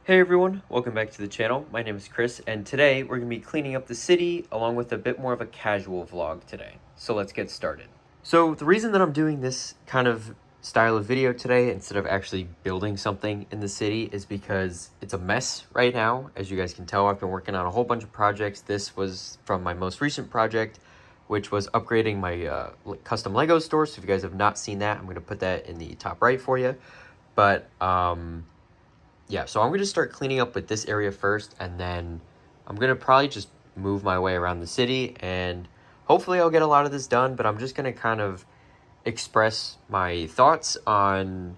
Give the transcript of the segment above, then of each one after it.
Hey everyone, welcome back to the channel. My name is Chris, and today we're going to be cleaning up the city along with a bit more of a casual vlog today. So let's get started. So the reason that I'm doing this kind of style of video today instead of actually building something in the city is because it's a mess right now. As you guys can tell, I've been working on a whole bunch of projects. This was from my most recent project, which was upgrading my custom Lego store. So if you guys have not seen that, I'm going to put that in the top right for you. But yeah, so I'm going to start cleaning up with this area first, and then I'm going to probably just move my way around the city, and hopefully I'll get a lot of this done, but I'm just going to kind of express my thoughts on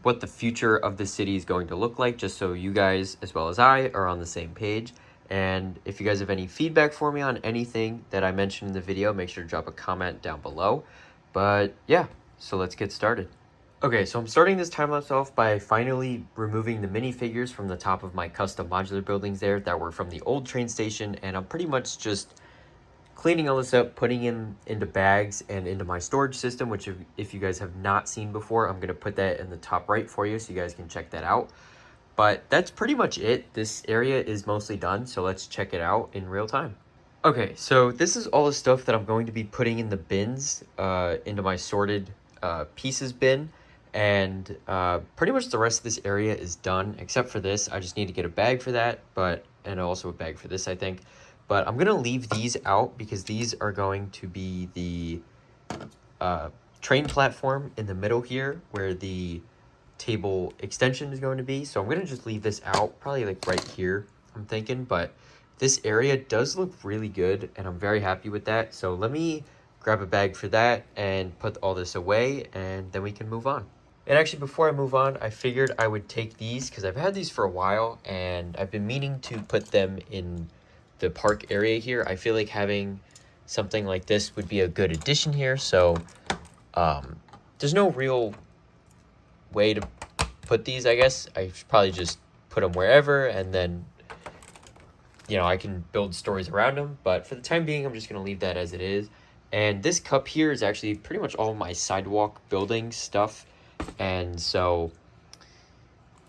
what the future of the city is going to look like, just so you guys, as well as I, are on the same page. And if you guys have any feedback for me on anything that I mentioned in the video, make sure to drop a comment down below. But yeah, so let's get started. Okay, so I'm starting this time-lapse off by finally removing the minifigures from the top of my custom modular buildings there that were from the old train station, and I'm pretty much just cleaning all this up, putting into bags and into my storage system, which if you guys have not seen before, I'm going to put that in the top right for you so you guys can check that out. But that's pretty much it. This area is mostly done, so let's check it out in real time. Okay, so this is all the stuff that I'm going to be putting in the bins, into my sorted pieces bin. And pretty much the rest of this area is done, except for this. I just need to get a bag for that, and also a bag for this, I think. But I'm going to leave these out because these are going to be the train platform in the middle here where the table extension is going to be. So I'm going to just leave this out, probably like right here, I'm thinking. But this area does look really good, and I'm very happy with that. So let me grab a bag for that and put all this away, and then we can move on. And actually, before I move on, I figured I would take these because I've had these for a while, and I've been meaning to put them in the park area here. I feel like having something like this would be a good addition here. So there's no real way to put these, I guess. I should probably just put them wherever, and then I can build stories around them. But for the time being, I'm just going to leave that as it is. And this cup here is actually pretty much all my sidewalk building stuff. And so,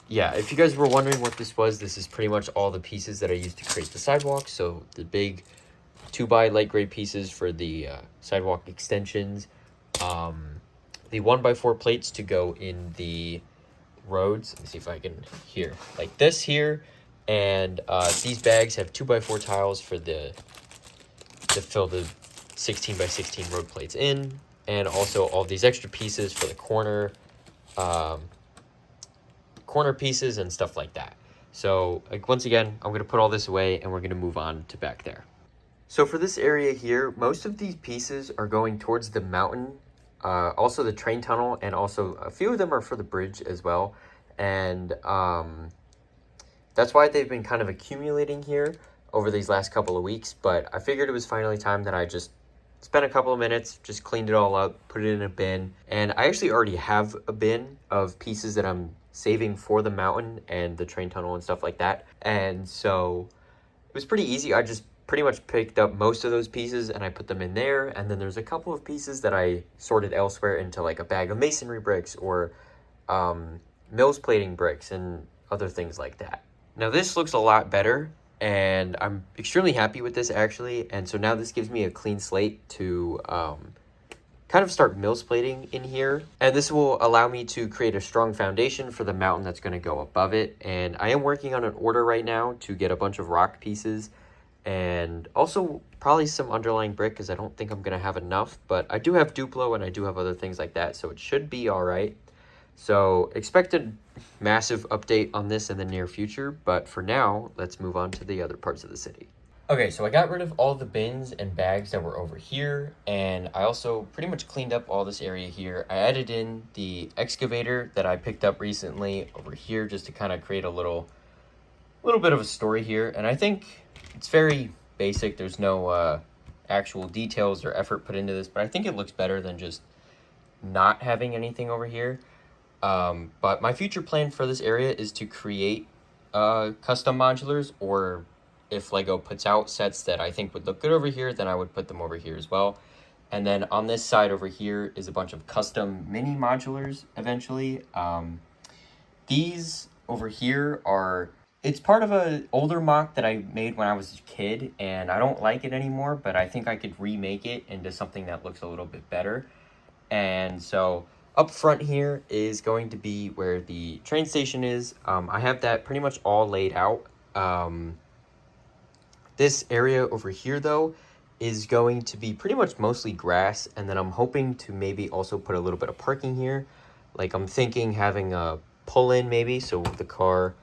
yeah, if you guys were wondering what this was, this is pretty much all the pieces that I used to create the sidewalk. So the big 2x light gray pieces for the sidewalk extensions, the 1x4 plates to go in the roads. Let me see if I can here, like this here. And these bags have 2x4 tiles for to fill the 16x16 road plates in, and also all these extra pieces for the corner pieces and stuff like that. So once again, I'm going to put all this away, and we're going to move on to back there. So for this area here, most of these pieces are going towards the mountain, also the train tunnel, and also a few of them are for the bridge as well. And that's why they've been kind of accumulating here over these last couple of weeks. But I figured it was finally time that I just spent a couple of minutes, just cleaned it all up, put it in a bin. And I actually already have a bin of pieces that I'm saving for the mountain and the train tunnel and stuff like that. And so it was pretty easy. I just pretty much picked up most of those pieces and I put them in there. And then there's a couple of pieces that I sorted elsewhere into like a bag of masonry bricks or Mills plating bricks and other things like that. Now this looks a lot better, and I'm extremely happy with this actually. And so now this gives me a clean slate to kind of start Mills plating in here. And this will allow me to create a strong foundation for the mountain that's going to go above it. And I am working on an order right now to get a bunch of rock pieces and also probably some underlying brick because I don't think I'm going to have enough. But I do have Duplo and I do have other things like that, so it should be all right. So expect a massive update on this in the near future, but for now, let's move on to the other parts of the city. Okay, so I got rid of all the bins and bags that were over here, and I also pretty much cleaned up all this area here. I added in the excavator that I picked up recently over here just to kind of create a little bit of a story here, and I think it's very basic. There's no actual details or effort put into this, but I think it looks better than just not having anything over here. But my future plan for this area is to create custom modulars, or if Lego puts out sets that I think would look good over here, then I would put them over here as well. And then on this side over here is a bunch of custom mini modulars eventually. These over here are It's part of a older MOC that I made when I was a kid, and I don't like it anymore, but I think I could remake it into something that looks a little bit better. And so up front here is going to be where the train station is. I have that pretty much all laid out. This area over here, though, is going to be pretty much mostly grass, and then I'm hoping to maybe also put a little bit of parking here. Like, I'm thinking having a pull-in maybe, so the car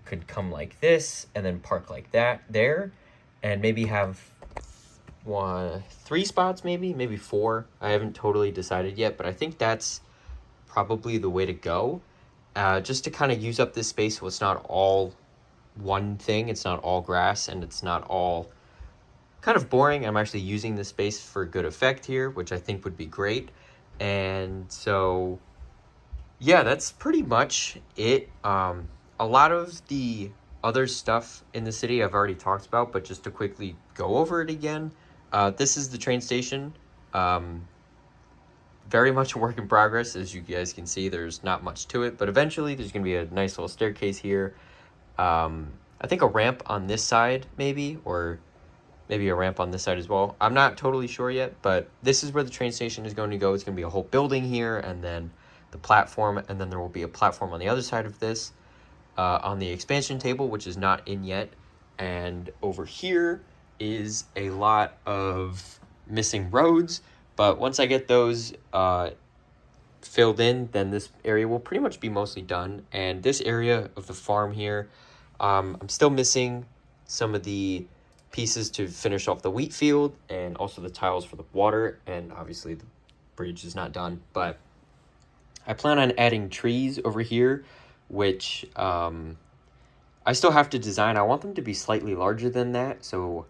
could come like this and then park like that there, and maybe have 3 spots, maybe 4. I haven't totally decided yet, but I think that's probably the way to go, just to kind of use up this space so it's not all one thing. It's not all grass and it's not all kind of boring. I'm actually using this space for good effect here, which I think would be great. And so yeah, that's pretty much it. A lot of the other stuff in the city I've already talked about, but just to quickly go over it again, this is the train station. Very much a work in progress. As you guys can see, there's not much to it, but eventually there's going to be a nice little staircase here. I think a ramp on this side maybe, or maybe a ramp on this side as well. I'm not totally sure yet, but this is where the train station is going to go. It's going to be a whole building here, and then the platform, and then there will be a platform on the other side of this, on the expansion table, which is not in yet. And over here is a lot of missing roads, but once I get those filled in, then this area will pretty much be mostly done. And this area of the farm here, I'm still missing some of the pieces to finish off the wheat field, and also the tiles for the water, and obviously the bridge is not done. But I plan on adding trees over here, which I still have to design. I want them to be slightly larger than that, so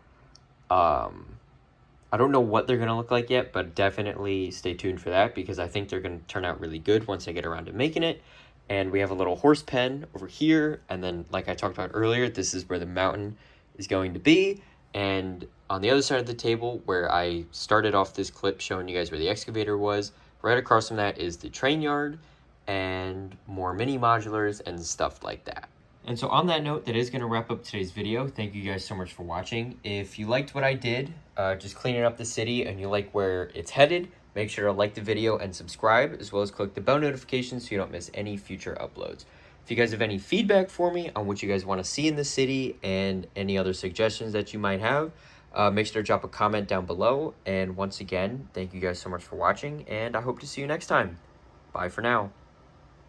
I don't know what they're going to look like yet, but definitely stay tuned for that, because I think they're going to turn out really good once I get around to making it. And we have a little horse pen over here, and then like I talked about earlier, this is where the mountain is going to be. And on the other side of the table, where I started off this clip showing you guys where the excavator was, right across from that is the train yard and more mini modulars and stuff like that. And so on that note, that is going to wrap up today's video. Thank you guys so much for watching. If you liked what I did, just cleaning up the city, and you like where it's headed, make sure to like the video and subscribe, as well as click the bell notification so you don't miss any future uploads. If you guys have any feedback for me on what you guys want to see in the city and any other suggestions that you might have, make sure to drop a comment down below. And once again, thank you guys so much for watching, and I hope to see you next time. Bye for now.